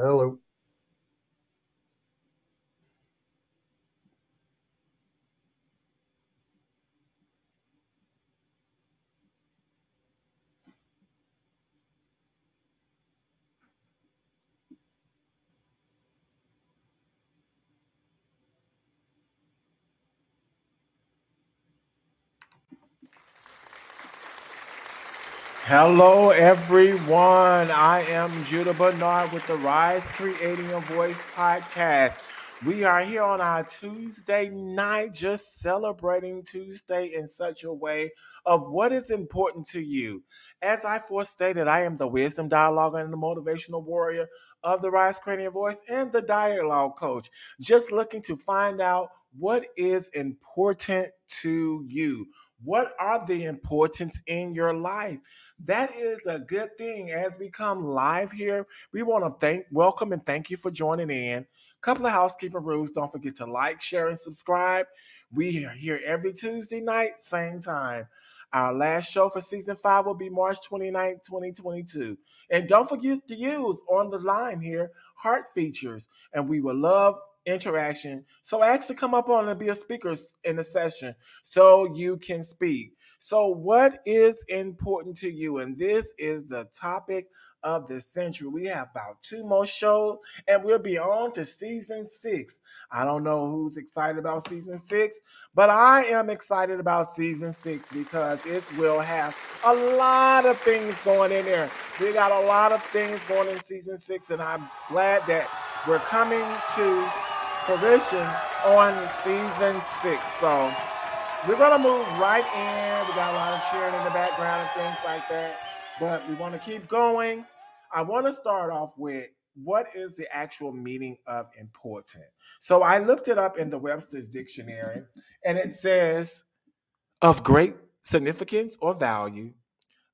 Hello. Hello, everyone. I am Judah Bernard with the Rise Creating a Voice podcast. We are here on our Tuesday night, just celebrating Tuesday in such a way of what is important to you. As I forestated, I am the wisdom dialogue and the motivational warrior of the Rise Creating a Voice and the dialogue coach, just looking to find out what is important to you. What are the importance in your life? That is a good thing. As we come live here, we want to welcome, and thank you for joining in. Couple of housekeeping rules. Don't forget to like, share, and subscribe. We are here every Tuesday night, same time. Our last show for season 5 will be March 29th, 2022. And don't forget to use on the line here heart features. And we will love interaction. So ask to come up on and be a speaker in the session so you can speak. So, what is important to you? And this is the topic of the century. We have about 2 more shows, and we'll be on to season 6. I don't know who's excited about season 6, but I am excited about season 6 because it will have a lot of things going in there. We got a lot of things going in season 6, and I'm glad that we're coming to fruition on season 6. So, we're going to move right in. We got a lot of cheering in the background and things like that. But we want to keep going. I want to start off with what is the actual meaning of important? So I looked it up in the Webster's Dictionary, and it says of great significance or value,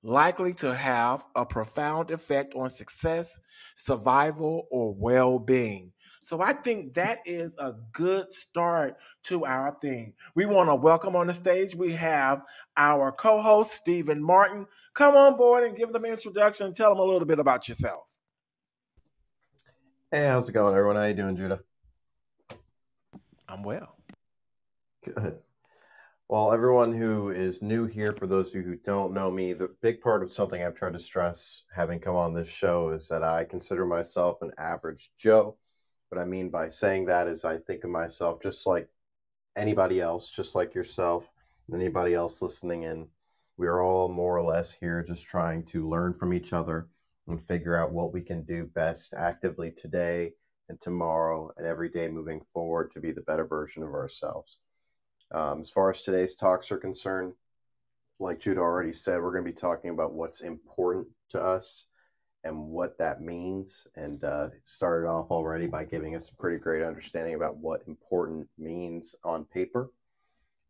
likely to have a profound effect on success, survival, or well being. So I think that is a good start to our thing. We want to welcome on the stage, we have our co host, Stephen Martin. Come on board and give them an introduction and tell them a little bit about yourself. Hey, how's it going, everyone? How you doing, Judah? I'm well. Good. Well, everyone who is new here, for those of you who don't know me, the big part of something I've tried to stress having come on this show is that I consider myself an average Joe. What I mean by saying that is I think of myself just like anybody else, just like yourself, and anybody else listening in. We are all more or less here just trying to learn from each other and figure out what we can do best actively today and tomorrow and every day moving forward to be the better version of ourselves. As far as today's talks are concerned, like Judah already said, we're going to be talking about what's important to us and what that means. And started off already by giving us a pretty great understanding about what important means on paper.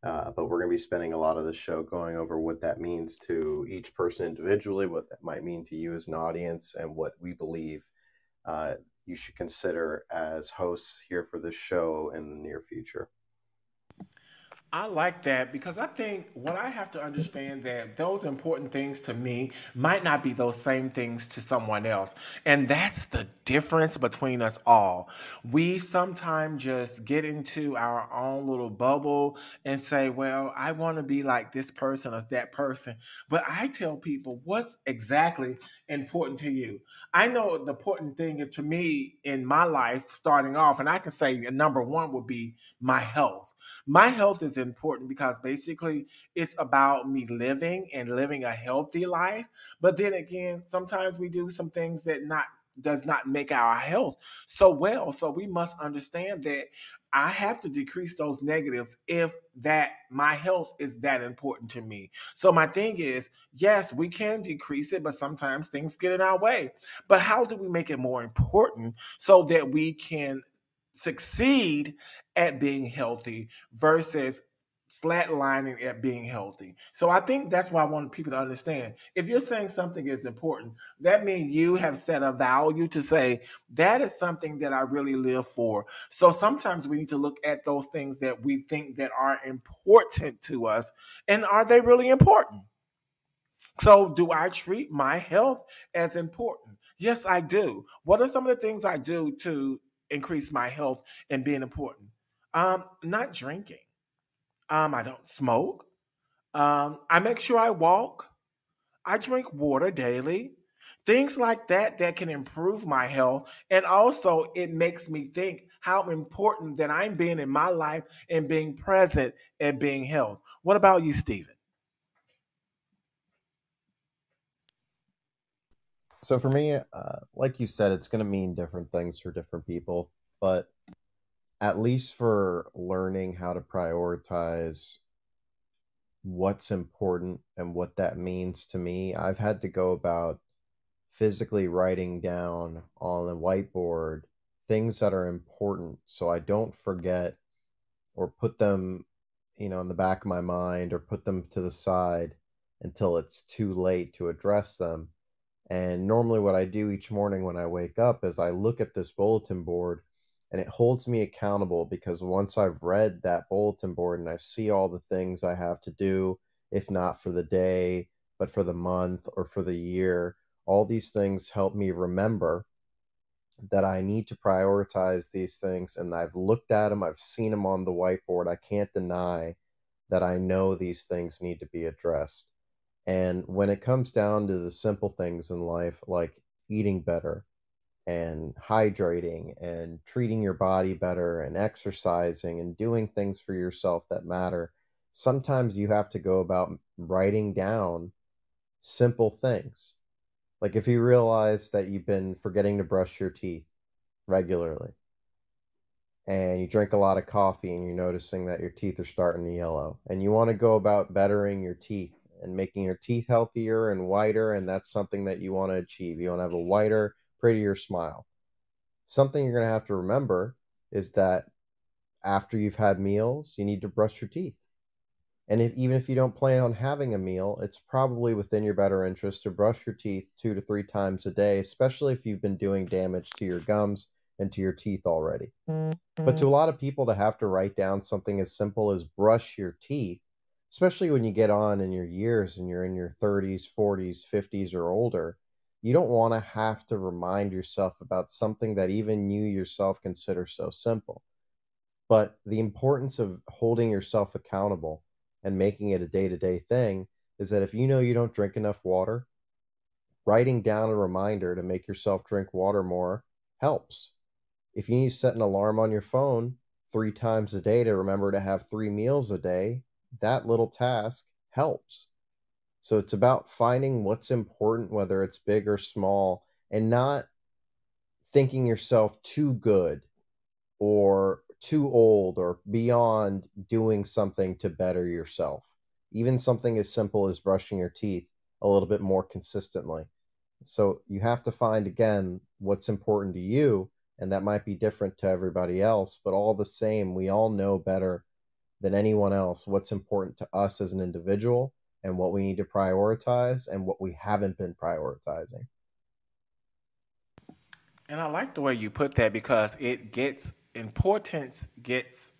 But we're going to be spending a lot of the show going over what that means to each person individually, what that might mean to you as an audience, and what we believe you should consider as hosts here for this show in the near future. I like that because I think what I have to understand that those important things to me might not be those same things to someone else. And that's the difference between us all. We sometimes just get into our own little bubble and say, well, I want to be like this person or that person. But I tell people what's exactly important to you. I know the important thing to me in my life starting off, and I can say number one would be my health. My health is important because basically it's about me living and living a healthy life. But then again, sometimes we do some things that not does not make our health so well. So we must understand that I have to decrease those negatives if that my health is that important to me. So my thing is, yes, we can decrease it, but sometimes things get in our way. But how do we make it more important so that we can succeed at being healthy versus flatlining at being healthy? So I think that's why I want people to understand. If you're saying something is important, that means you have set a value to say that is something that I really live for. So sometimes we need to look at those things that we think that are important to us, and are they really important? So, do I treat my health as important? Yes, I do. What are some of the things I do to increase my health and being important? Not drinking. I don't smoke. I make sure I walk. I drink water daily. Things like that that can improve my health. And also, it makes me think how important that I'm being in my life and being present and being health. What about you, Stephen? So for me, like you said, it's going to mean different things for different people, but at least for learning how to prioritize what's important and what that means to me, I've had to go about physically writing down on the whiteboard things that are important so I don't forget or put them, in the back of my mind or put them to the side until it's too late to address them. And normally, what I do each morning when I wake up is I look at this bulletin board and it holds me accountable because once I've read that bulletin board and I see all the things I have to do, if not for the day, but for the month or for the year, all these things help me remember that I need to prioritize these things. And I've looked at them, I've seen them on the whiteboard. I can't deny that I know these things need to be addressed. And when it comes down to the simple things in life, like eating better and hydrating and treating your body better and exercising and doing things for yourself that matter, sometimes you have to go about writing down simple things. Like if you realize that you've been forgetting to brush your teeth regularly and you drink a lot of coffee and you're noticing that your teeth are starting to yellow and you want to go about bettering your teeth and making your teeth healthier and whiter, and that's something that you want to achieve. You want to have a whiter, prettier smile. Something you're going to have to remember is that after you've had meals, you need to brush your teeth. And even if you don't plan on having a meal, it's probably within your better interest to brush your teeth 2 to 3 times a day, especially if you've been doing damage to your gums and to your teeth already. But to a lot of people, to have to write down something as simple as brush your teeth, especially when you get on in your years and you're in your 30s, 40s, 50s, or older, you don't want to have to remind yourself about something that even you yourself consider so simple. But the importance of holding yourself accountable and making it a day to day thing is that if you know you don't drink enough water, writing down a reminder to make yourself drink water more helps. If you need to set an alarm on your phone 3 times a day to remember to have 3 meals a day, that little task helps. So it's about finding what's important, whether it's big or small, and not thinking yourself too good or too old or beyond doing something to better yourself. Even something as simple as brushing your teeth a little bit more consistently. So you have to find again what's important to you, and that might be different to everybody else, but all the same, we all know better than anyone else what's important to us as an individual and what we need to prioritize and what we haven't been prioritizing. And I like the way you put that because it gets importance gets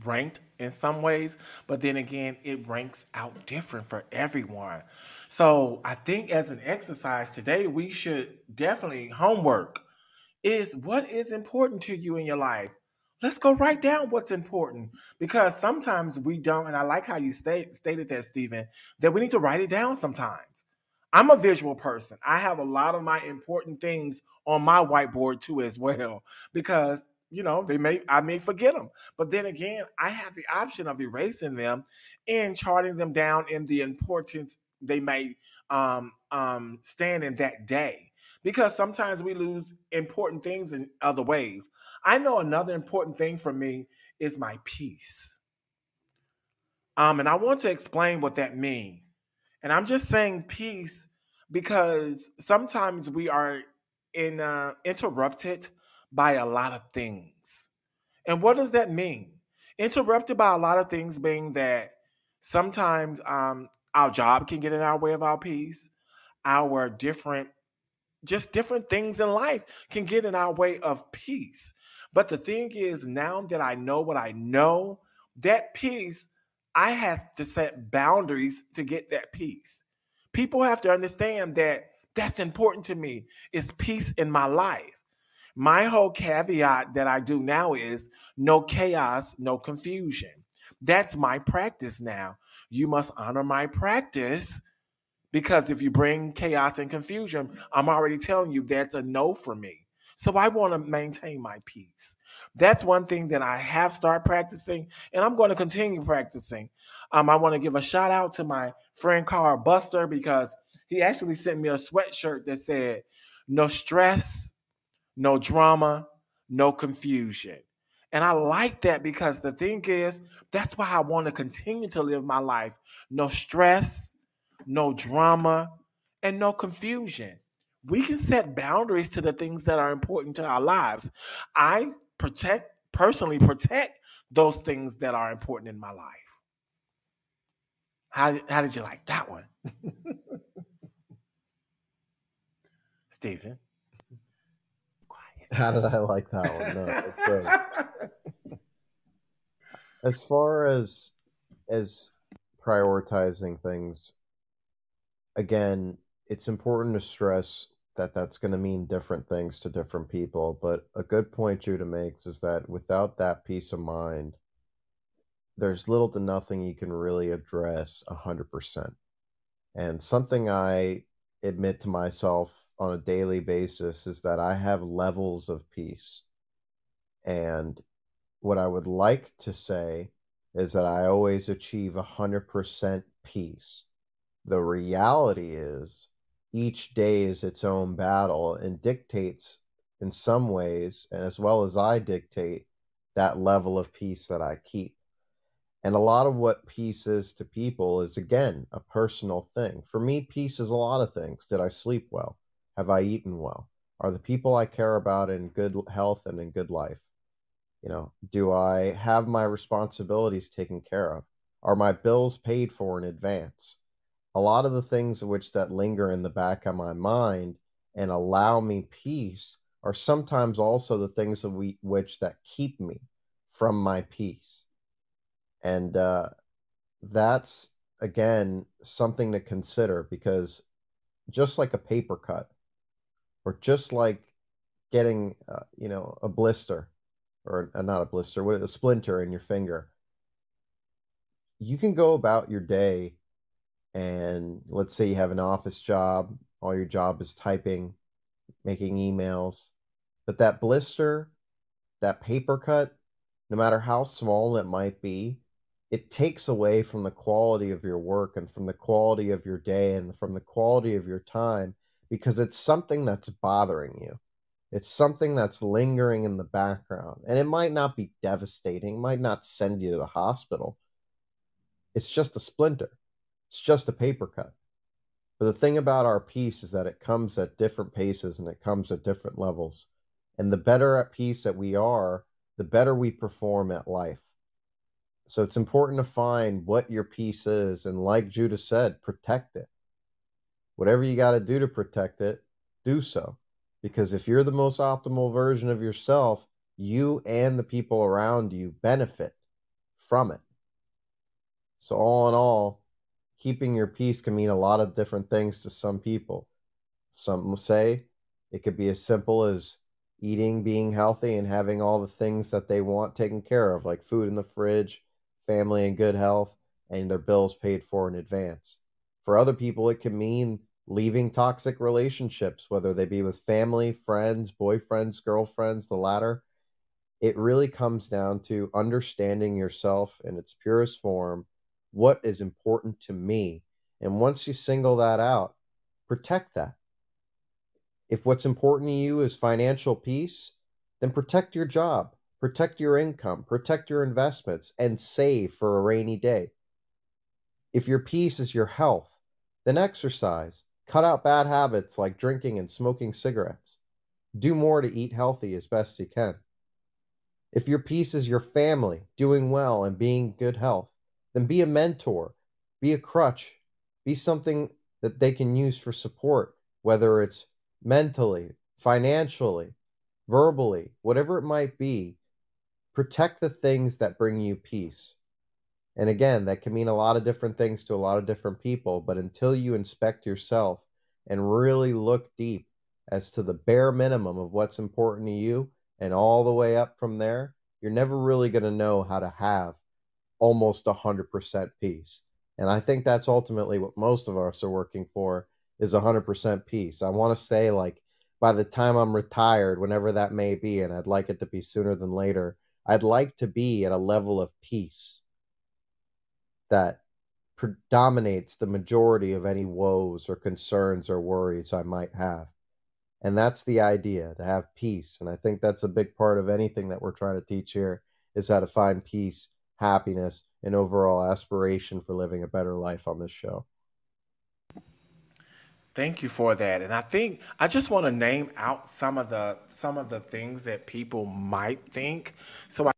ranked in some ways, but then again, it ranks out different for everyone. So I think as an exercise today, we should definitely homework is what is important to you in your life. Let's go write down what's important because sometimes we don't. And I like how you stated that, Stephen, that we need to write it down sometimes. I'm a visual person. I have a lot of my important things on my whiteboard too, as well, because I may forget them. But then again, I have the option of erasing them and charting them down in the importance they may stand in that day because sometimes we lose important things in other ways. I know another important thing for me is my peace. And I want to explain what that means. And I'm just saying peace because sometimes we are interrupted by a lot of things. And what does that mean? Interrupted by a lot of things being that sometimes our job can get in our way of our peace, our different things in life can get in our way of peace. But the thing is, now that I know what I know, that peace, I have to set boundaries to get that peace. People have to understand that That's important to me. It's peace in my life. My whole caveat that I do now is no chaos, no confusion. That's my practice now. You must honor my practice, because if you bring chaos and confusion, I'm already telling you that's a no for me. So I want to maintain my peace. That's one thing that I have started practicing, and I'm going to continue practicing. I want to give a shout out to my friend Carl Buster, because he actually sent me a sweatshirt that said, "No stress, no drama, no confusion." And I like that, because the thing is, that's why I want to continue to live my life. No stress, no drama, and no confusion. We can set boundaries to the things that are important to our lives. I personally protect those things that are important in my life. How did you like that one, Stephen? How did I like that one? No, that's great. As far as prioritizing things, again, it's important to stress that that's going to mean different things to different people. But a good point Judah makes is that without that peace of mind, there's little to nothing you can really address 100%. And something I admit to myself on a daily basis is that I have levels of peace. And what I would like to say is that I always achieve 100% peace. The reality is each day is its own battle and dictates in some ways, and as well as I dictate, that level of peace that I keep. And a lot of what peace is to people is, again, a personal thing. For me, peace is a lot of things. Did I sleep well? Have I eaten well? Are the people I care about in good health and in good life? Do I have my responsibilities taken care of? Are my bills paid for in advance? A lot of the things which that linger in the back of my mind and allow me peace are sometimes also the things which that keep me from my peace. And that's, again, something to consider, because just like a paper cut, or just like getting, a blister, or not a blister, what a splinter in your finger, you can go about your day, and let's say you have an office job, all your job is typing, making emails, but that blister, that paper cut, no matter how small it might be, it takes away from the quality of your work and from the quality of your day and from the quality of your time, because it's something that's bothering you. It's something that's lingering in the background. And it might not be devastating, it might not send you to the hospital. It's just a splinter, it's just a paper cut. But the thing about our peace is that it comes at different paces and it comes at different levels. And the better at peace that we are, the better we perform at life. So it's important to find what your peace is. And like Judah said, protect it. Whatever you got to do to protect it, do so. Because if you're the most optimal version of yourself, you and the people around you benefit from it. So all in all, keeping your peace can mean a lot of different things to some people. Some say it could be as simple as eating, being healthy, and having all the things that they want taken care of, like food in the fridge, family in good health, and their bills paid for in advance. For other people, it can mean leaving toxic relationships, whether they be with family, friends, boyfriends, girlfriends, the latter. It really comes down to understanding yourself in its purest form, what is important to me. And once you single that out, protect that. If what's important to you is financial peace, then protect your job, protect your income, protect your investments, and save for a rainy day. If your peace is your health, then exercise. Cut out bad habits like drinking and smoking cigarettes. Do more to eat healthy as best you can. If your peace is your family, doing well and being in good health, then be a mentor, be a crutch, be something that they can use for support, whether it's mentally, financially, verbally, whatever it might be. Protect the things that bring you peace. And again, that can mean a lot of different things to a lot of different people, but until you inspect yourself and really look deep as to the bare minimum of what's important to you and all the way up from there, you're never really going to know how to have almost 100% peace. And I think that's ultimately what most of us are working for, is 100% peace. I want to say, like, by the time I'm retired, whenever that may be, and I'd like it to be sooner than later, I'd like to be at a level of peace that predominates the majority of any woes or concerns or worries I might have. And that's the idea, to have peace. And I think that's a big part of anything that we're trying to teach here, is how to find peace, happiness, and overall aspiration for living a better life on this show. Thank you for that. And I think I just want to name out some of the things that people might think. So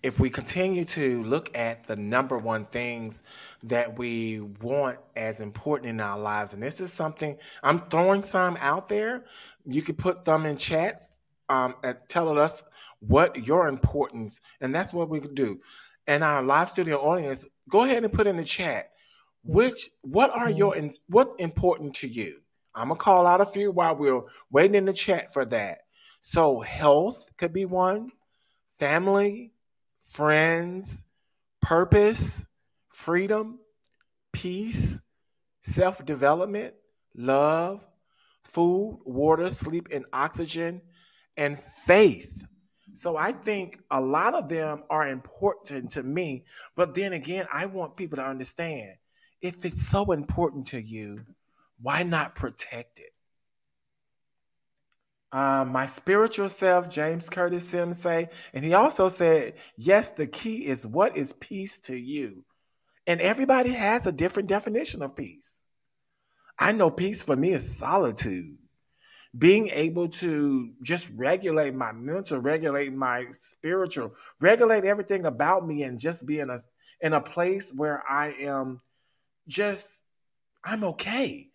if we continue to look at the number one things that we want as important in our lives, and this is something I'm throwing some out there, you could put them in chat, and telling us what your importance, and that's what we could do. And our live studio audience, go ahead and put in the chat what's important to you. I'm gonna call out a few while we're waiting in the chat for that. So health could be one, family, friends, purpose, freedom, peace, self development, love, food, water, sleep, and oxygen, and faith. So I think a lot of them are important to me. But then again, I want people to understand, if it's so important to you, why not protect it? My spiritual self, James Curtis Sims say, and he also said, yes, the key is, what is peace to you? And everybody has a different definition of peace. I know peace for me is solitude. Being able to just regulate my mental, regulate my spiritual, regulate everything about me, and just be in a place where I am just, I'm okay.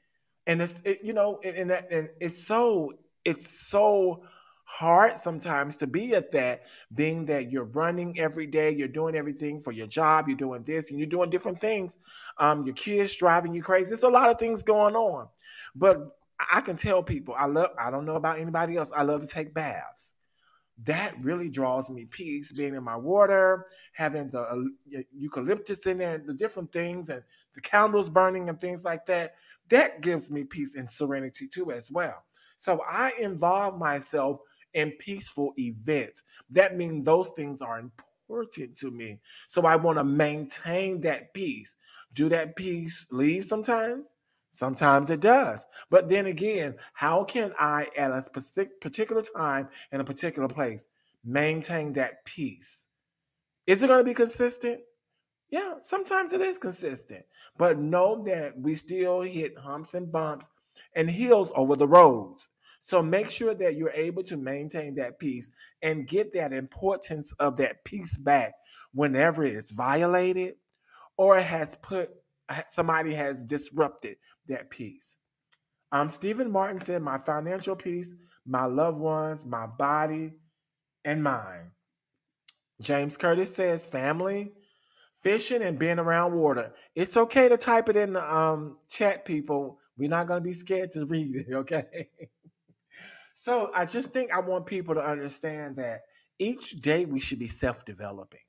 And it's so hard sometimes to be at that, being that you're running every day, you're doing everything for your job, you're doing this and you're doing different things. Your kids driving you crazy. There's a lot of things going on. But I can tell people, I don't know about anybody else, I love to take baths. That really draws me peace, being in my water, having the eucalyptus in there, the different things, and the candles burning and things like that. That gives me peace and serenity too, as well. So I involve myself in peaceful events. That means those things are important to me. So I want to maintain that peace. Do that peace leave sometimes? Sometimes it does. But then again, how can I, at a specific particular time in a particular place, maintain that peace? Is it going to be consistent? Yeah, sometimes it is consistent. But know that we still hit humps and bumps and hills over the roads. So make sure that you're able to maintain that peace and get that importance of that peace back whenever it's violated or somebody has disrupted that peace. Stephen Martin said, my financial peace, my loved ones, my body, and mine. James Curtis says, family, fishing, and being around water. It's okay to type it in the chat, people. We're not going to be scared to read it, okay? So I just think I want people to understand that each day we should be self-developing.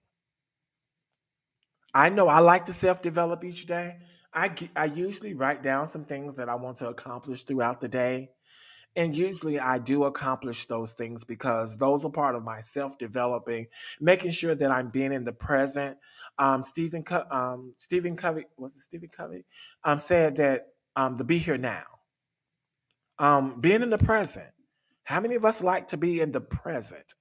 I know I like to self-develop each day. I usually write down some things that I want to accomplish throughout the day. And usually I do accomplish those things because those are part of my self-developing, making sure that I'm being in the present. Stephen Covey, was it Stephen Covey? Said that to be here now. Being in the present. How many of us like to be in the present?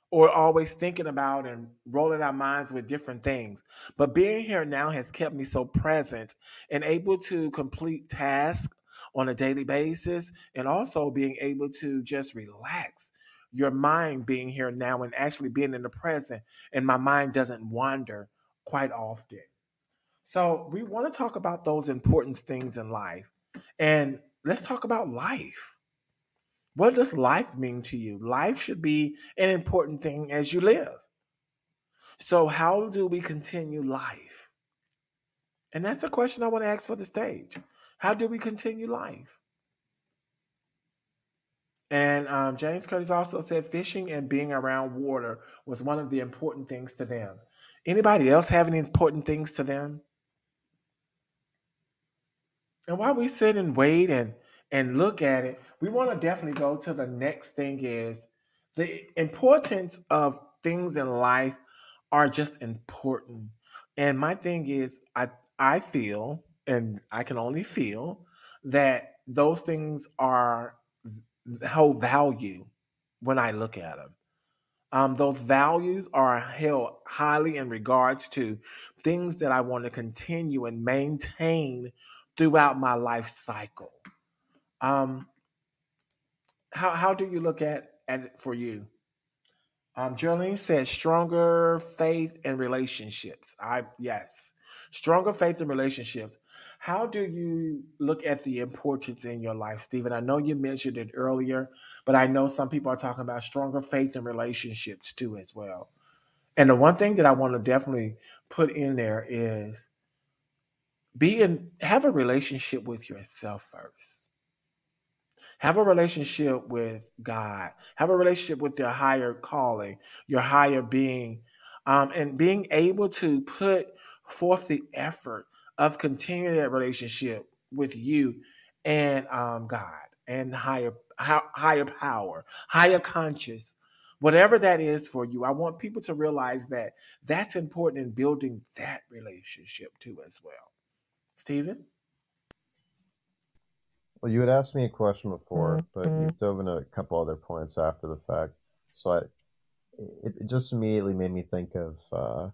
Or always thinking about and rolling our minds with different things. But being here now has kept me so present and able to complete tasks on a daily basis, and also being able to just relax your mind, being here now and actually being in the present, and my mind doesn't wander quite often. So we want to talk about those important things in life. And let's talk about life. What does life mean to you? Life should be an important thing as you live. So, how do we continue life? And that's a question I want to ask for the stage. How do we continue life? And James Curtis also said fishing and being around water was one of the important things to them. Anybody else have any important things to them? And while we sit and wait and look at it, we want to definitely go to the next thing is the importance of things in life are just important. And my thing is I feel and I can only feel that those things are hold value when I look at them. Those values are held highly in regards to things that I want to continue and maintain throughout my life cycle. Um, how do you look at it for you? Geraldine said stronger faith and relationships. Yes, stronger faith and relationships. How do you look at the importance in your life, Stephen? I know you mentioned it earlier, but I know some people are talking about stronger faith and relationships too as well. And the one thing that I want to definitely put in there is have a relationship with yourself first. Have a relationship with God. Have a relationship with your higher calling, your higher being, and being able to put forth the effort of continuing that relationship with you and God and higher power, higher conscious, whatever that is for you. I want people to realize that that's important in building that relationship too as well. Stephen? Well, you had asked me a question before, but you've dove into a couple other points after the fact. So it just immediately made me think of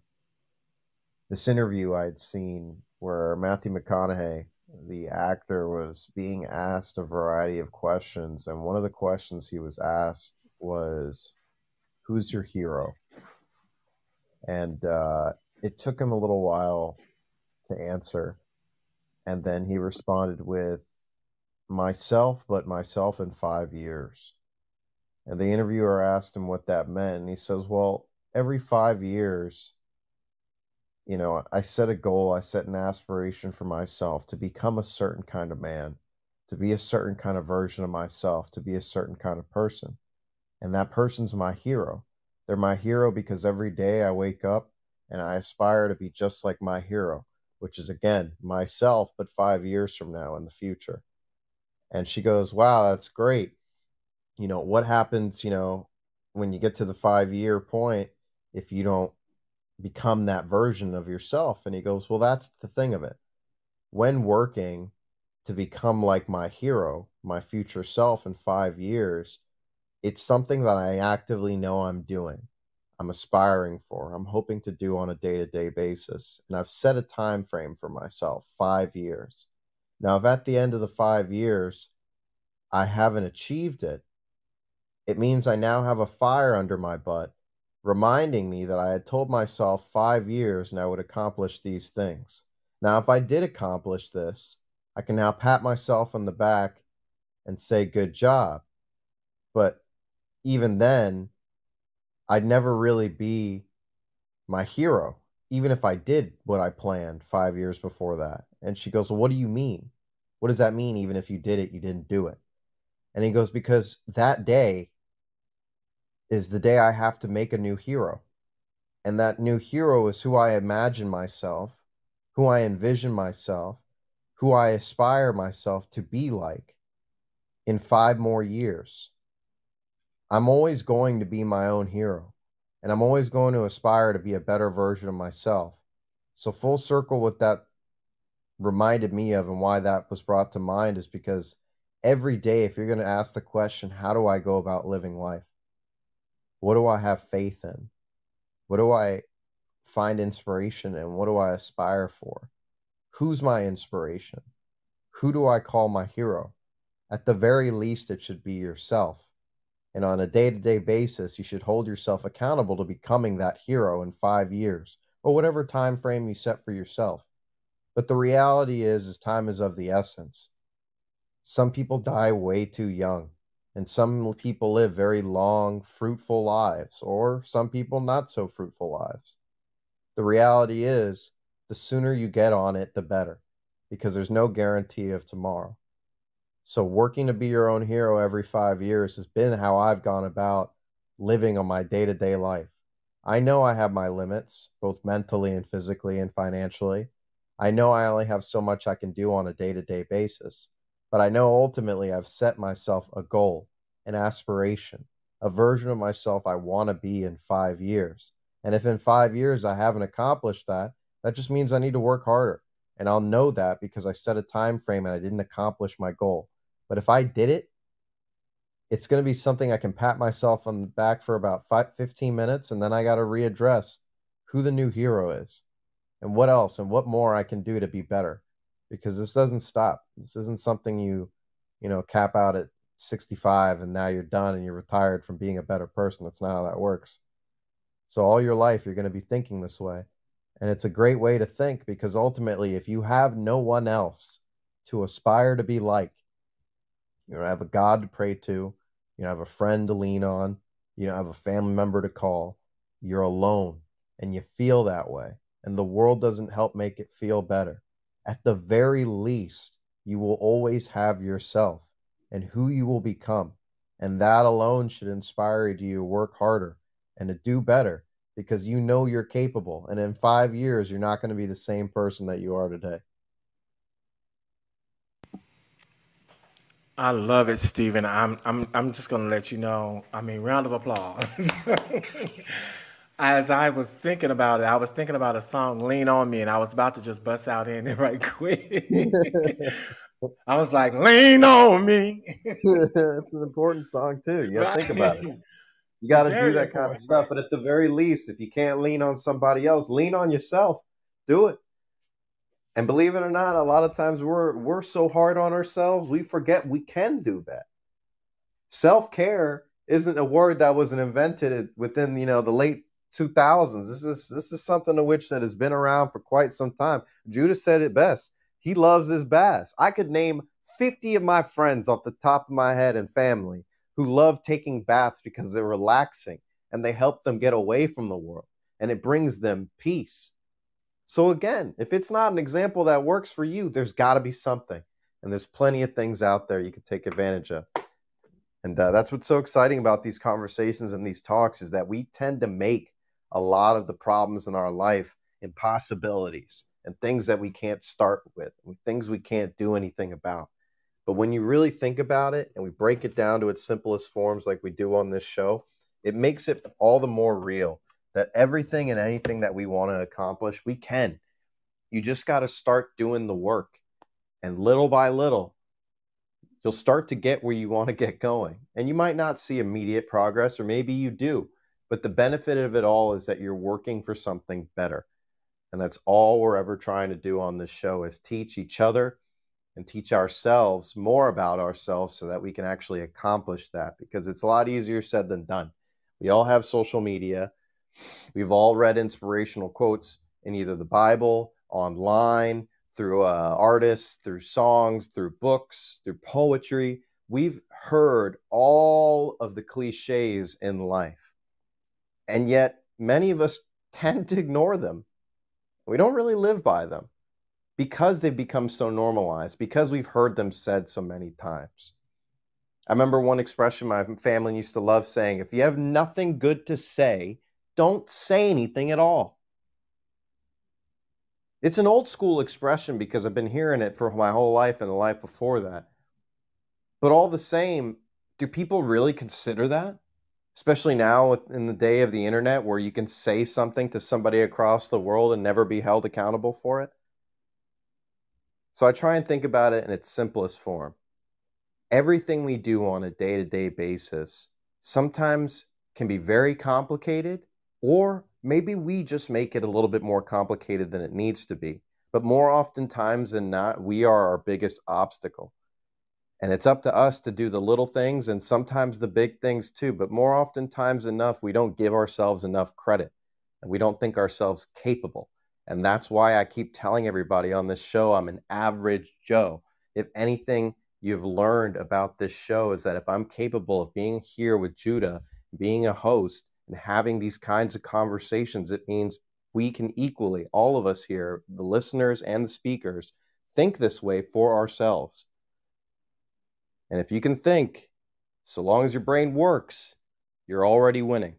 this interview I'd seen where Matthew McConaughey, the actor, was being asked a variety of questions, and one of the questions he was asked was, "Who's your hero?" And it took him a little while to answer, and then he responded with, "Myself, but myself in 5 years." And the interviewer asked him what that meant, and he says, "Well, every 5 years, I set a goal, I set an aspiration for myself to become a certain kind of man, to be a certain kind of version of myself, to be a certain kind of person. And that person's my hero. They're my hero because every day I wake up and I aspire to be just like my hero, which is again myself, but 5 years from now in the future." And she goes, "Wow, that's great. What happens, when you get to the 5 year point if you don't become that version of yourself?" And he goes, "Well, that's the thing of it. When working to become like my hero, my future self in 5 years, it's something that I actively know I'm doing. I'm aspiring for, I'm hoping to do on a day-to-day basis. And I've set a time frame for myself, 5 years. Now, if at the end of the 5 years I haven't achieved it, it means I now have a fire under my butt reminding me that I had told myself 5 years and I would accomplish these things. Now, if I did accomplish this, I can now pat myself on the back and say, good job. But even then, I'd never really be my hero, even if I did what I planned 5 years before that." And she goes, "Well, what do you mean? What does that mean? Even if you did it, you didn't do it?" And he goes, "Because that day is the day I have to make a new hero. And that new hero is who I imagine myself, who I envision myself, who I aspire myself to be like in 5 more years. I'm always going to be my own hero, and I'm always going to aspire to be a better version of myself." So, full circle, what that reminded me of and why that was brought to mind is because every day, if you're going to ask the question, how do I go about living life? What do I have faith in? What do I find inspiration in? What do I aspire for? Who's my inspiration? Who do I call my hero? At the very least, it should be yourself. And on a day-to-day basis, you should hold yourself accountable to becoming that hero in 5 years or whatever time frame you set for yourself. But the reality is time is of the essence. Some people die way too young, and some people live very long, fruitful lives, or some people not so fruitful lives. The reality is, the sooner you get on it, the better, because there's no guarantee of tomorrow. So working to be your own hero every 5 years has been how I've gone about living on my day-to-day life. I know I have my limits, both mentally and physically and financially. I know I only have so much I can do on a day-to-day basis, but I know ultimately I've set myself a goal, an aspiration, a version of myself I want to be in 5 years. And if in 5 years I haven't accomplished that, that just means I need to work harder. And I'll know that because I set a time frame and I didn't accomplish my goal. But if I did it, it's going to be something I can pat myself on the back for about 15 minutes, and then I got to readdress who the new hero is and what else and what more I can do to be better, because this doesn't stop. This isn't something cap out at 65 and now you're done and you're retired from being a better person. That's not how that works. So all your life, you're going to be thinking this way. And it's a great way to think, because ultimately, if you have no one else to aspire to be like, you don't have a God to pray to, you don't have a friend to lean on, you don't have a family member to call, you're alone and you feel that way, and the world doesn't help make it feel better. At the very least, you will always have yourself and who you will become. And that alone should inspire you to work harder and to do better, because you know you're capable. And in 5 years, you're not going to be the same person that you are today. I love it, Stephen. I'm just gonna let you know. I mean, round of applause. As I was thinking about it, I was thinking about a song, "Lean on Me," and I was about to just bust out in it right quick. I was like, "Lean on me." It's an important song too. You got to think about it. Right. You got to do Very that kind of important, stuff. right? But at the very least, if you can't lean on somebody else, lean on yourself. Do it. And believe it or not, a lot of times we're so hard on ourselves, we forget we can do that. Self-care isn't a word that was invented within, the late 2000s. This is something to which that has been around for quite some time. Judah said it best. He loves his baths. I could name 50 of my friends off the top of my head and family who love taking baths because they're relaxing and they help them get away from the world and it brings them peace. So again, if it's not an example that works for you, there's got to be something. And there's plenty of things out there you can take advantage of. And that's what's so exciting about these conversations and these talks, is that we tend to make a lot of the problems in our life impossibilities and things that we can't start with, things we can't do anything about. But when you really think about it and we break it down to its simplest forms like we do on this show, it makes it all the more real that everything and anything that we want to accomplish, we can. You just got to start doing the work. And little by little, you'll start to get where you want to get going. And you might not see immediate progress, or maybe you do. But the benefit of it all is that you're working for something better. And that's all we're ever trying to do on this show, is teach each other and teach ourselves more about ourselves so that we can actually accomplish that, because it's a lot easier said than done. We all have social media. We've all read inspirational quotes in either the Bible, online, through artists, through songs, through books, through poetry. We've heard all of the cliches in life. And yet many of us tend to ignore them. We don't really live by them because they've become so normalized, because we've heard them said so many times. I remember one expression my family used to love saying: if you have nothing good to say, don't say anything at all. It's an old school expression because I've been hearing it for my whole life and the life before that. But all the same, do people really consider that? Especially now in the day of the internet, where you can say something to somebody across the world and never be held accountable for it. So I try and think about it in its simplest form. Everything we do on a day-to-day basis sometimes can be very complicated, or maybe we just make it a little bit more complicated than it needs to be. But more oftentimes than not, we are our biggest obstacle. And it's up to us to do the little things and sometimes the big things too. But more oftentimes enough, we don't give ourselves enough credit and we don't think ourselves capable. And that's why I keep telling everybody on this show, I'm an average Joe. If anything you've learned about this show is that if I'm capable of being here with Judah, being a host, and having these kinds of conversations, it means we can equally, all of us here, the listeners and the speakers, think this way for ourselves. And if you can think, so long as your brain works, you're already winning.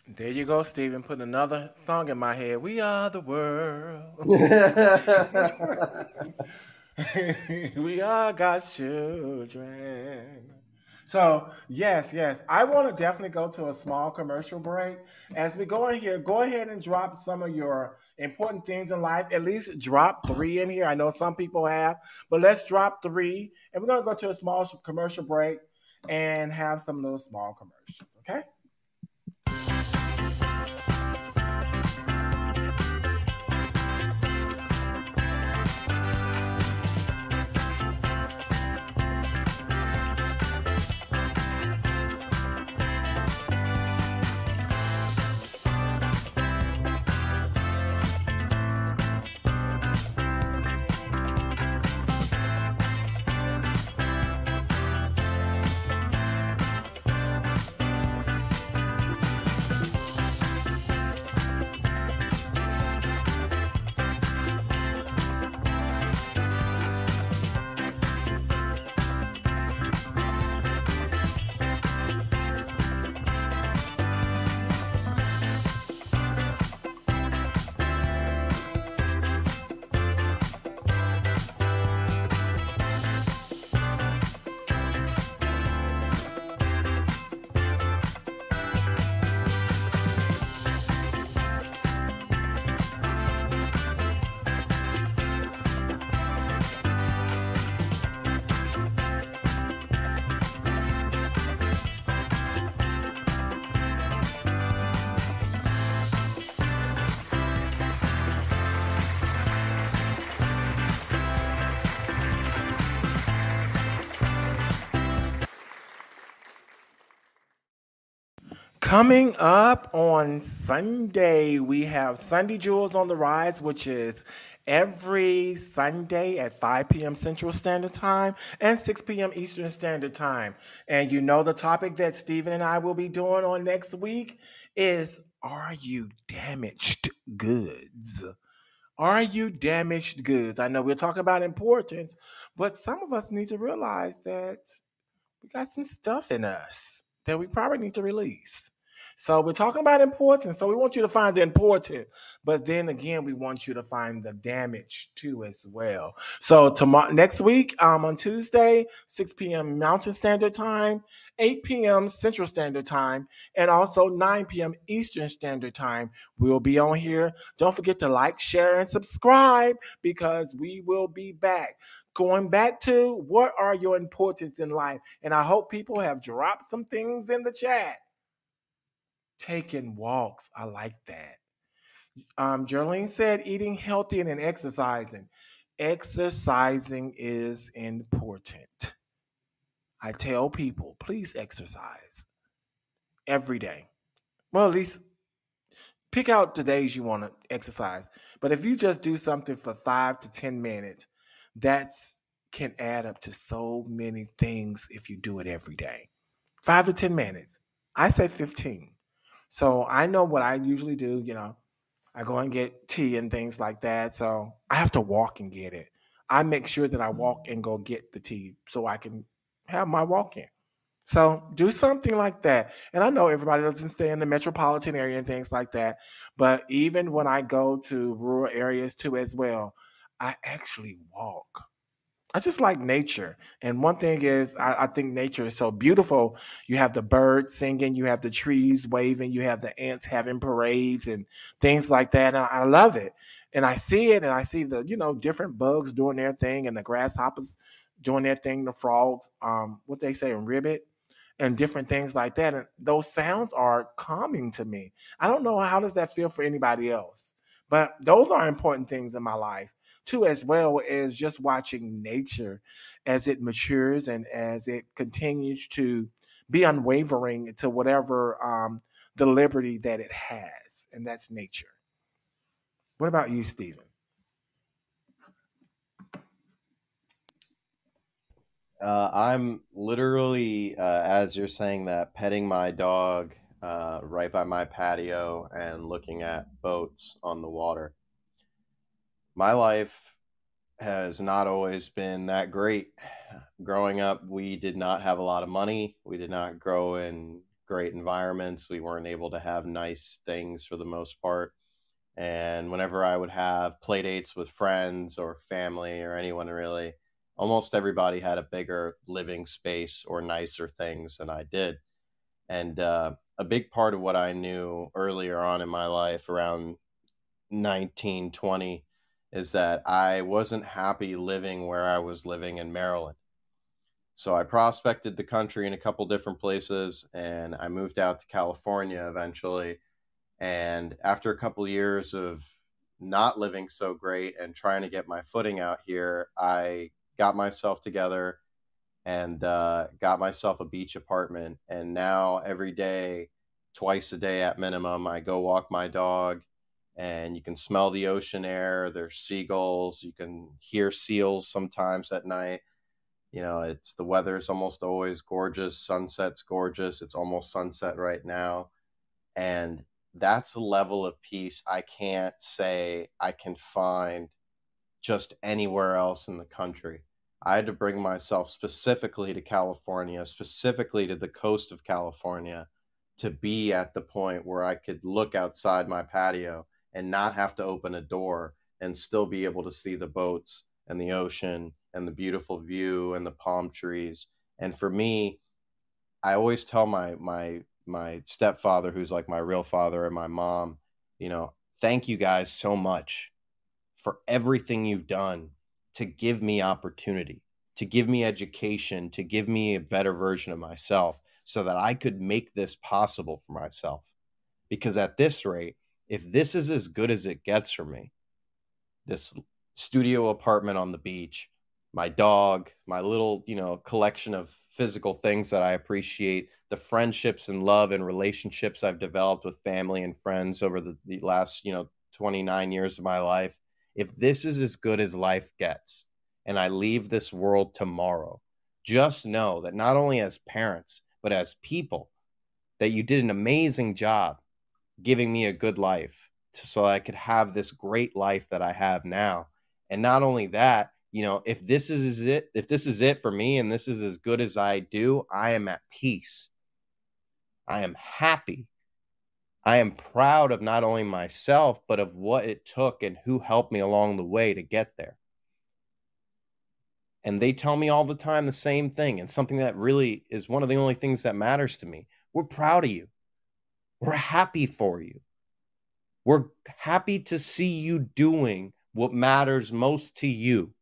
There you go, Stephen. Put another song in my head. We are the world. We are God's children. So, yes. I want to definitely go to a small commercial break. As we go in here, go ahead and drop some of your important things in life. At least drop 3 in here. I know some people have, but let's drop 3. And we're going to go to a small commercial break and have some of those small commercials, okay? Coming up on Sunday, we have Sunday Jewels on the Rise, which is every Sunday at 5 p.m. Central Standard Time and 6 p.m. Eastern Standard Time. And you know the topic that Stephen and I will be doing on next week is, are you damaged goods? Are you damaged goods? I know we're talking about importance, but some of us need to realize that we got some stuff in us that we probably need to release. So we're talking about importance. So we want you to find the important, but then again, we want you to find the damage too as well. So tomorrow, next week, on Tuesday, 6 p.m. Mountain Standard Time, 8 p.m. Central Standard Time, and also 9 p.m. Eastern Standard Time, we will be on here. Don't forget to like, share, and subscribe because we will be back. Going back to what are your importance in life? And I hope people have dropped some things in the chat. Taking walks. I like that. Jerlene said eating healthy and then exercising. Exercising is important. I tell people, please exercise every day. Well, at least pick out the days you want to exercise. But if you just do something for 5 to 10 minutes, that's can add up to so many things if you do it every day. 5 to 10 minutes. I say 15. So I know what I usually do, I go and get tea and things like that. So I have to walk and get it. I make sure that I walk and go get the tea so I can have my walk in. So do something like that. And I know everybody doesn't stay in the metropolitan area and things like that. But even when I go to rural areas too as well, I actually walk. I just like nature. And one thing is, I think nature is so beautiful. You have the birds singing, you have the trees waving, you have the ants having parades and things like that. And I love it. And I see it and I see the, different bugs doing their thing and the grasshoppers doing their thing, the frogs, what they say, in ribbit and different things like that. And those sounds are calming to me. I don't know how does that feel for anybody else, but those are important things in my life too, as well as just watching nature as it matures and as it continues to be unwavering to whatever the liberty that it has, and that's nature. What about you, Stephen? I'm literally, as you're saying that, petting my dog right by my patio and looking at boats on the water. My life has not always been that great. Growing up, we did not have a lot of money. We did not grow in great environments. We weren't able to have nice things for the most part. And whenever I would have play dates with friends or family or anyone really, almost everybody had a bigger living space or nicer things than I did. And a big part of what I knew earlier on in my life, around 19, 20, is that I wasn't happy living where I was living in Maryland. So I prospected the country in a couple different places, and I moved out to California eventually. And after a couple years of not living so great and trying to get my footing out here, I got myself together and got myself a beach apartment. And now every day, twice a day at minimum, I go walk my dog, and you can smell the ocean air. There's seagulls. You can hear seals sometimes at night. It's the weather's almost always gorgeous. Sunset's gorgeous. It's almost sunset right now. And that's a level of peace I can't say I can find just anywhere else in the country. I had to bring myself specifically to California, specifically to the coast of California, to be at the point where I could look outside my patio and not have to open a door and still be able to see the boats and the ocean and the beautiful view and the palm trees. And for me, I always tell my stepfather, who's like my real father, and my mom, thank you guys so much for everything you've done to give me opportunity, to give me education, to give me a better version of myself so that I could make this possible for myself. Because at this rate, if this is as good as it gets for me, this studio apartment on the beach, my dog, my little, collection of physical things that I appreciate, the friendships and love and relationships I've developed with family and friends over the last, 29 years of my life, if this is as good as life gets and I leave this world tomorrow, just know that not only as parents, but as people, that you did an amazing job giving me a good life so I could have this great life that I have now. And not only that, if this is it for me and this is as good as I do, I am at peace. I am happy. I am proud of not only myself, but of what it took and who helped me along the way to get there. And they tell me all the time the same thing, and something that really is one of the only things that matters to me. We're proud of you. We're happy for you. We're happy to see you doing what matters most to you.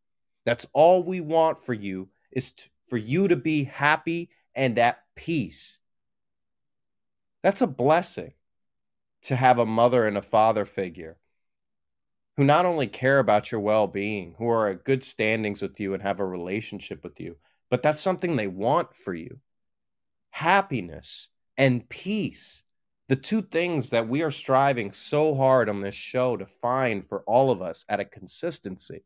That's all we want for you, is for you to be happy and at peace. That's a blessing, to have a mother and a father figure who not only care about your well-being, who are at good standings with you and have a relationship with you, but that's something they want for you. Happiness and peace, the two things that we are striving so hard on this show to find for all of us at a consistency.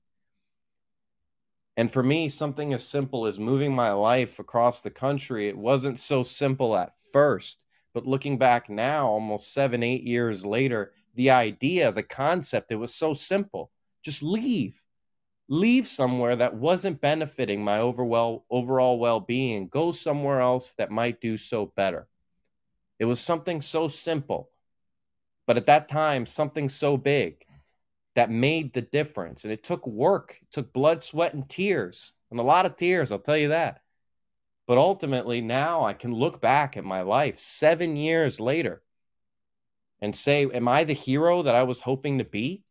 And for me, something as simple as moving my life across the country, it wasn't so simple at first. But looking back now, almost 7, 8 years later, the idea, the concept, it was so simple. Just leave. Leave somewhere that wasn't benefiting my overall well-being. Go somewhere else that might do so better. It was something so simple, but at that time, something so big that made the difference. And it took work. It took blood, sweat, and tears. And a lot of tears, I'll tell you that. But ultimately, now I can look back at my life 7 years later and say, am I the hero that I was hoping to be?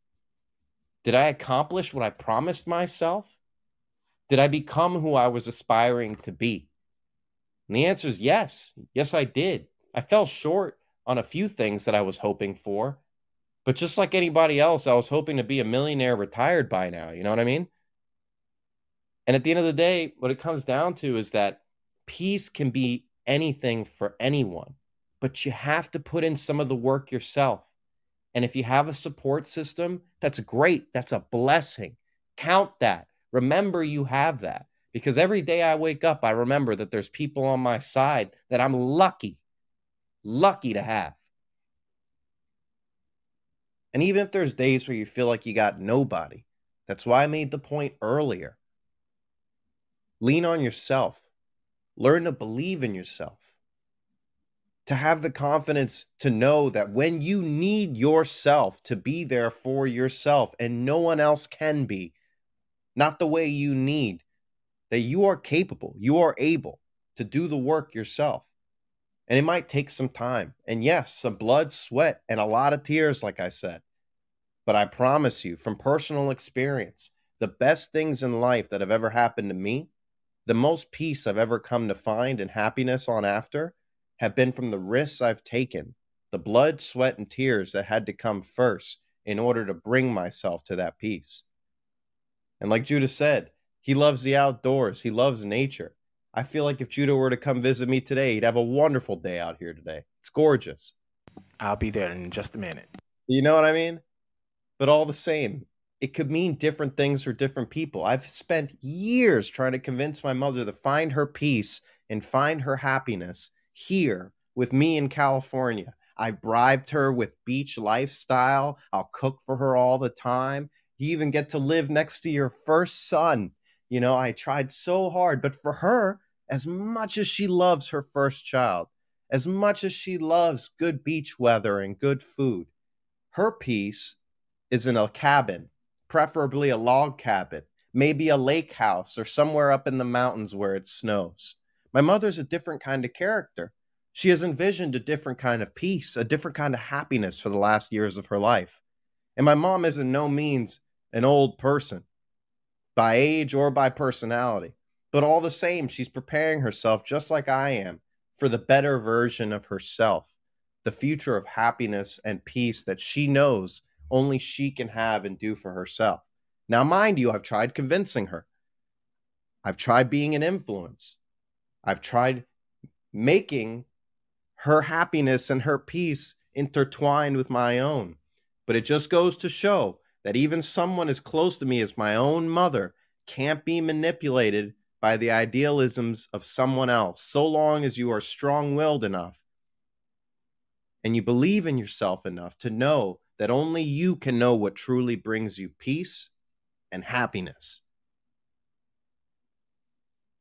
Did I accomplish what I promised myself? Did I become who I was aspiring to be? And the answer is yes. Yes, I did. I fell short on a few things that I was hoping for. But just like anybody else, I was hoping to be a millionaire retired by now. You know what I mean? And at the end of the day, what it comes down to is that peace can be anything for anyone, but you have to put in some of the work yourself. And if you have a support system, that's great. That's a blessing. Count that. Remember you have that. Because every day I wake up, I remember that there's people on my side that I'm lucky to have. And even if there's days where you feel like you got nobody, That's why I made the point earlier. Lean on yourself. Learn to believe in yourself. To have the confidence to know that when you need yourself to be there for yourself and no one else can be, not the way you need, that you are capable, you are able to do the work yourself. And it might take some time. And yes, some blood, sweat, and a lot of tears, like I said. But I promise you, from personal experience, the best things in life that have ever happened to me, the most peace I've ever come to find and happiness on after, have been from the risks I've taken, the blood, sweat, and tears that had to come first in order to bring myself to that peace. And like Judah said, he loves the outdoors, he loves nature. I feel like if Judah were to come visit me today, he'd have a wonderful day out here today. It's gorgeous. I'll be there in just a minute. You know what I mean? But all the same, it could mean different things for different people. I've spent years trying to convince my mother to find her peace and find her happiness here with me in California. I bribed her with beach lifestyle. I'll cook for her all the time. You even get to live next to your first son. You know, I tried so hard, but for her, as much as she loves her first child, as much as she loves good beach weather and good food, her peace is in a cabin, preferably a log cabin, maybe a lake house or somewhere up in the mountains where it snows. My mother's a different kind of character. She has envisioned a different kind of peace, a different kind of happiness for the last years of her life. And my mom is in no means an old person, by age or by personality. But all the same, she's preparing herself just like I am for the better version of herself, the future of happiness and peace that she knows only she can have and do for herself. Now, mind you, I've tried convincing her. I've tried being an influence. I've tried making her happiness and her peace intertwined with my own. But it just goes to show that even someone as close to me as my own mother can't be manipulated by the idealisms of someone else, so long as you are strong-willed enough and you believe in yourself enough to know that only you can know what truly brings you peace and happiness.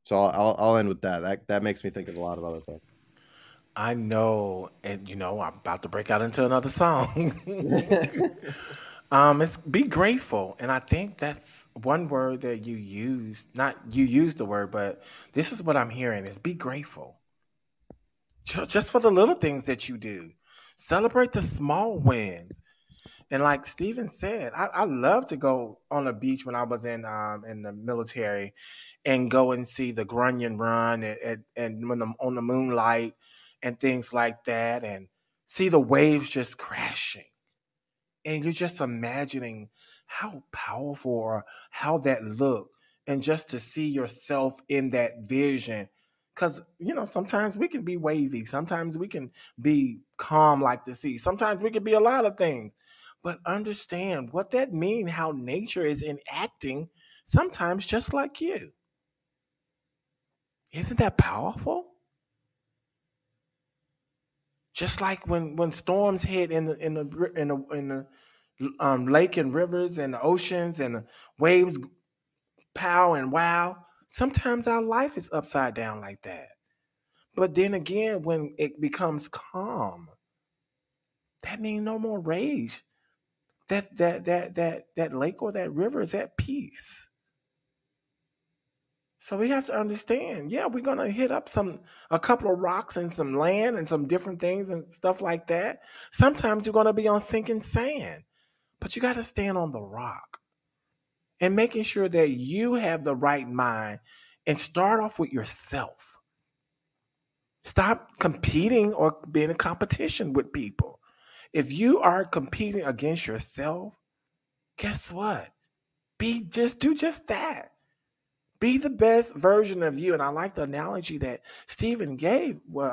So I'll end with that. That makes me think of a lot of other things. I know, and I'm about to break out into another song. It's be grateful, and I think that's one word that you use. Not you use the word, but this is what I'm hearing: is be grateful, just for the little things that you do. Celebrate the small wins. And like Steven said, I love to go on the beach when I was in the military and go and see the Grunion Run and when on the moonlight and things like that, and see the waves just crashing. And you're just imagining how powerful or how that looked, and just to see yourself in that vision. Because, sometimes we can be wavy. Sometimes we can be calm like the sea. Sometimes we can be a lot of things. But understand what that means, how nature is enacting sometimes just like you. Isn't that powerful? Just like when storms hit in the lake and rivers and the oceans and the waves pow and wow. Sometimes our life is upside down like that. But then again, when it becomes calm, that means no more rage. That lake or that river is at peace. So we have to understand, yeah, we're gonna hit up a couple of rocks and some land and some different things and stuff like that. Sometimes you're gonna be on sinking sand, but you gotta stand on the rock and making sure that you have the right mind and start off with yourself. Stop competing or being in competition with people. If you are competing against yourself, guess what? Do just that. Be the best version of you. And I like the analogy that Stephen gave with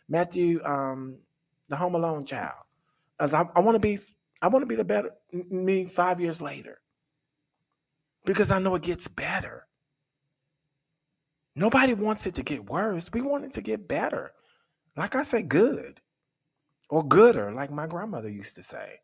Matthew, the Home Alone child. As I want to be the better me 5 years later, because I know it gets better. Nobody wants it to get worse. We want it to get better. Like I say, good or gooder, like my grandmother used to say.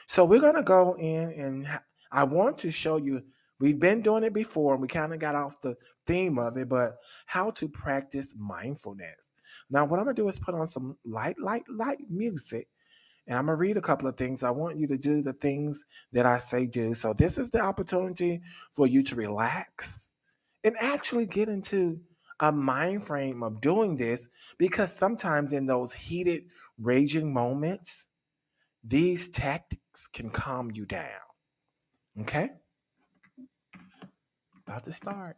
So we're going to go in and I want to show you, we've been doing it before and we kind of got off the theme of it, but how to practice mindfulness. Now, what I'm going to do is put on some light music, and I'm going to read a couple of things. I want you to do the things that I say do. So this is the opportunity for you to relax and actually get into a mind frame of doing this, because sometimes in those heated, raging moments, these tactics can calm you down. Okay? About to start.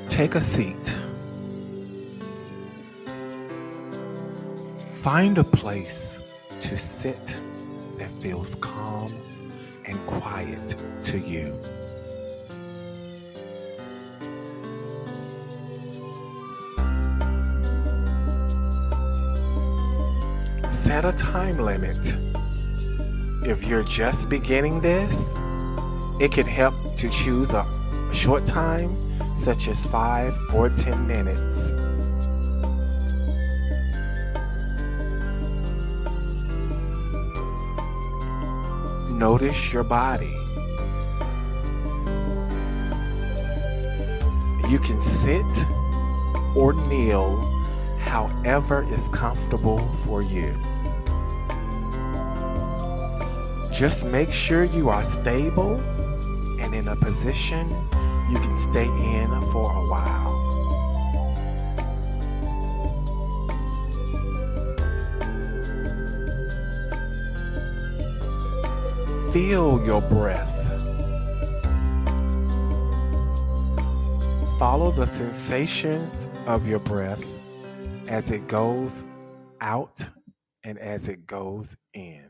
Take a seat. Find a place to sit that feels calm and quiet to you. Set a time limit. If you're just beginning this, it can help to choose a short time, such as 5 or 10 minutes. Notice your body. You can sit or kneel, however is comfortable for you. Just make sure you are stable and in a position you can stay in for a while. Feel your breath. Follow the sensations of your breath as it goes out and as it goes in.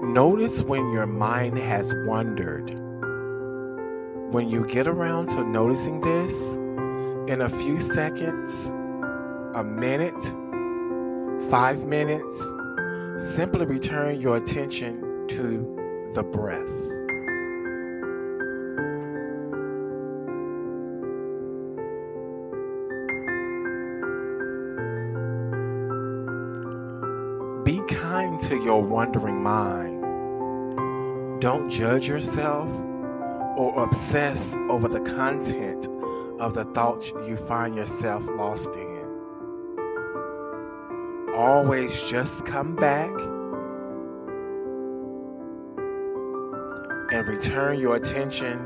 Notice when your mind has wandered. When you get around to noticing this, in a few seconds, a minute, 5 minutes, simply return your attention to the breath. Be kind to your wandering mind. Don't judge yourself or obsess over the content of the thoughts you find yourself lost in. Always just come back and return your attention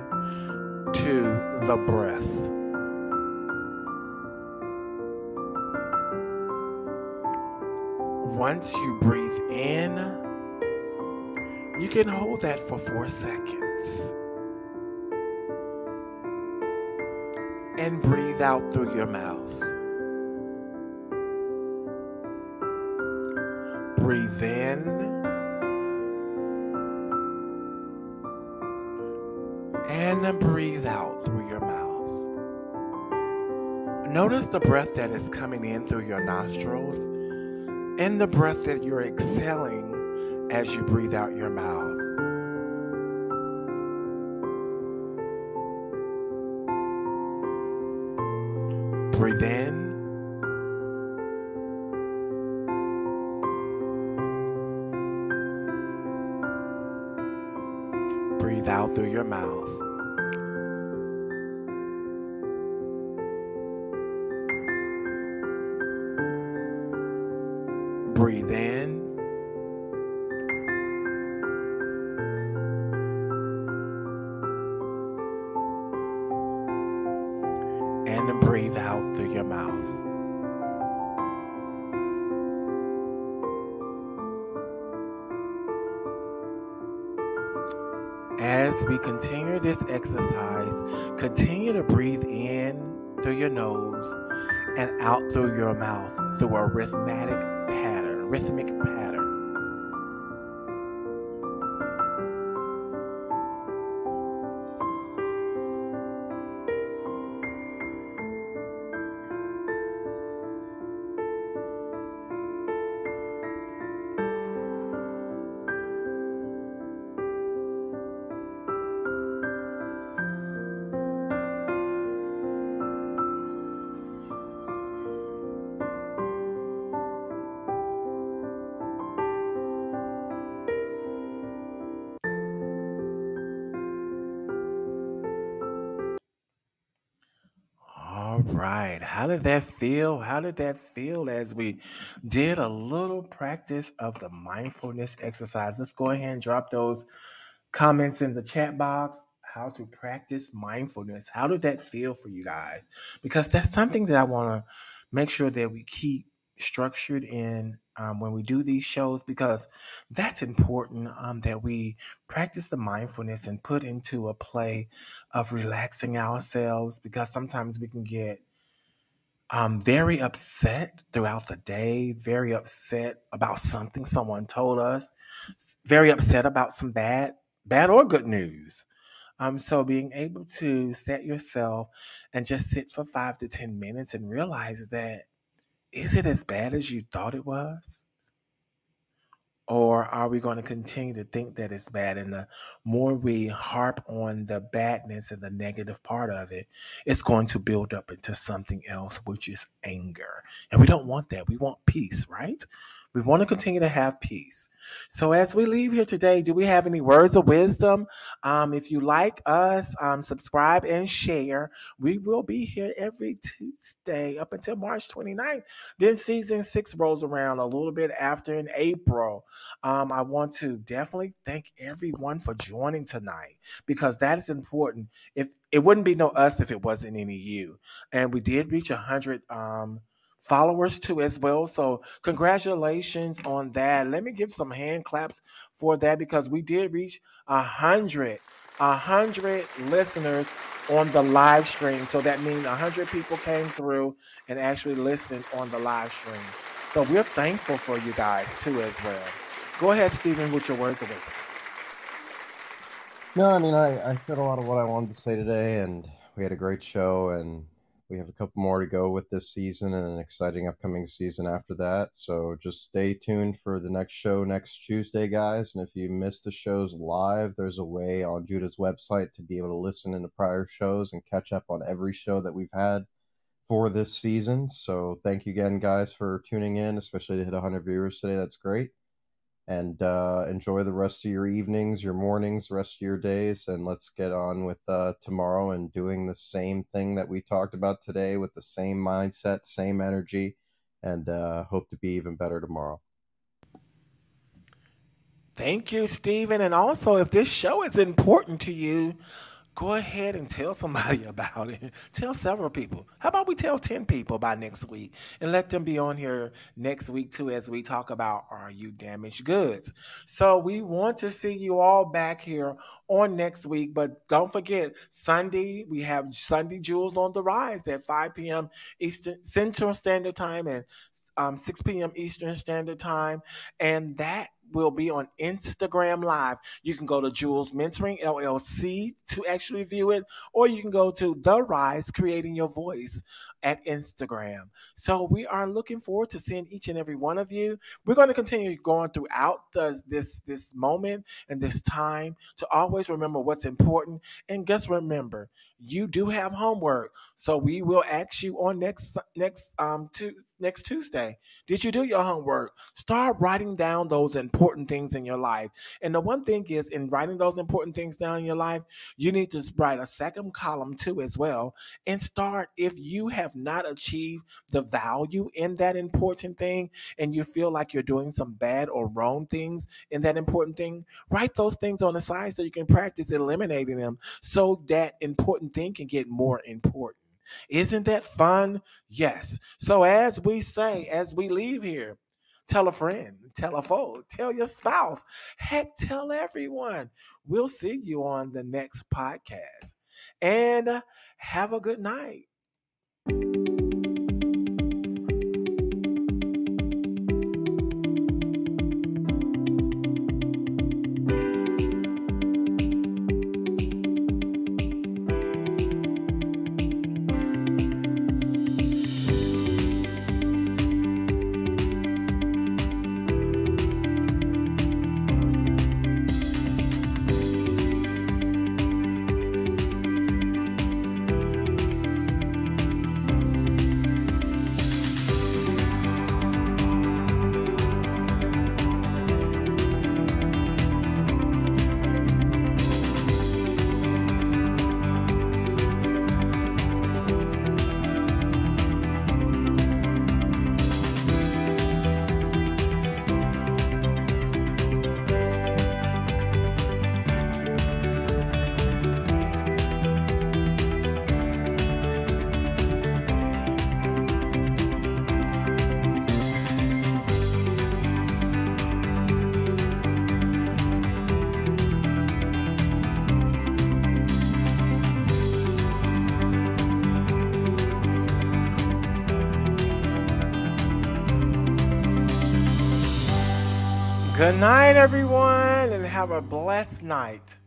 to the breath. Once you breathe in, you can hold that for 4 seconds. And breathe out through your mouth. Breathe in and breathe out through your mouth. Notice the breath that is coming in through your nostrils and the breath that you're exhaling as you breathe out your mouth. Breathe in. Breathe out through your mouth. Breathe in. And breathe out through your mouth. As we continue this exercise, continue to breathe in through your nose and out through your mouth through a rhythmic pattern. right. How did that feel? How did that feel as we did a little practice of the mindfulness exercise? Let's go ahead and drop those comments in the chat box. How to practice mindfulness. How did that feel for you guys? Because that's something that I want to make sure that we keep structured in when we do these shows, because that's important that we practice the mindfulness and put into a play of relaxing ourselves, because sometimes we can get very upset throughout the day, very upset about something someone told us, very upset about some bad or good news. So being able to set yourself and just sit for 5 to 10 minutes and realize that, is it as bad as you thought it was? Or are we going to continue to think that it's bad? And the more we harp on the badness and the negative part of it, it's going to build up into something else, which is anger. And we don't want that. We want peace, right? We want to continue to have peace. So as we leave here today, do we have any words of wisdom? If you like us, subscribe and share. We will be here every Tuesday up until March 29th. Then season 6 rolls around a little bit after in April. I want to definitely thank everyone for joining tonight, because that is important. If it wouldn't be no us if it wasn't any you, and we did reach 100 followers too as well. So congratulations on that. Let me give some hand claps for that, because we did reach 100 listeners on the live stream. So that means 100 people came through and actually listened on the live stream. So we're thankful for you guys too as well. Go ahead, Stephen, with your words of wisdom. No, I mean, I said a lot of what I wanted to say today, and we had a great show, and we have a couple more to go with this season and an exciting upcoming season after that. So just stay tuned for the next show next Tuesday, guys. And if you missed the shows live, there's a way on Judah's website to be able to listen into prior shows and catch up on every show that we've had for this season. So thank you again, guys, for tuning in, especially to hit 100 viewers today. That's great. And enjoy the rest of your evenings, your mornings, the rest of your days. And let's get on with tomorrow and doing the same thing that we talked about today with the same mindset, same energy, and hope to be even better tomorrow. Thank you, Stephen. And also, if this show is important to you, go ahead and tell somebody about it. Tell several people. How about we tell 10 people by next week and let them be on here next week too, as we talk about Are You Damaged Goods? So we want to see you all back here on next week, but don't forget, Sunday, we have Sunday Jewels on the Rise at 5 p.m. Eastern Central Standard Time and 6 p.m. Eastern Standard Time. And that will be on Instagram Live. You can go to Jules Mentoring LLC to actually view it, or you can go to The Rise Creating Your Voice at Instagram. So we are looking forward to seeing each and every one of you. We're going to continue going throughout this moment and this time to always remember what's important. And just remember, you do have homework. So we will ask you on next Tuesday. Did you do your homework? Start writing down those important things in your life. And the one thing is, in writing those important things down in your life, you need to write a second column too as well. And start, if you have not achieved the value in that important thing and you feel like you're doing some bad or wrong things in that important thing, write those things on the side so you can practice eliminating them so that important thing can get more important. Isn't that fun? Yes. So as we say, as we leave here, tell a friend, tell a foe, tell your spouse, heck, tell everyone. We'll see you on the next podcast. And have a good night. Good night, everyone, and have a blessed night.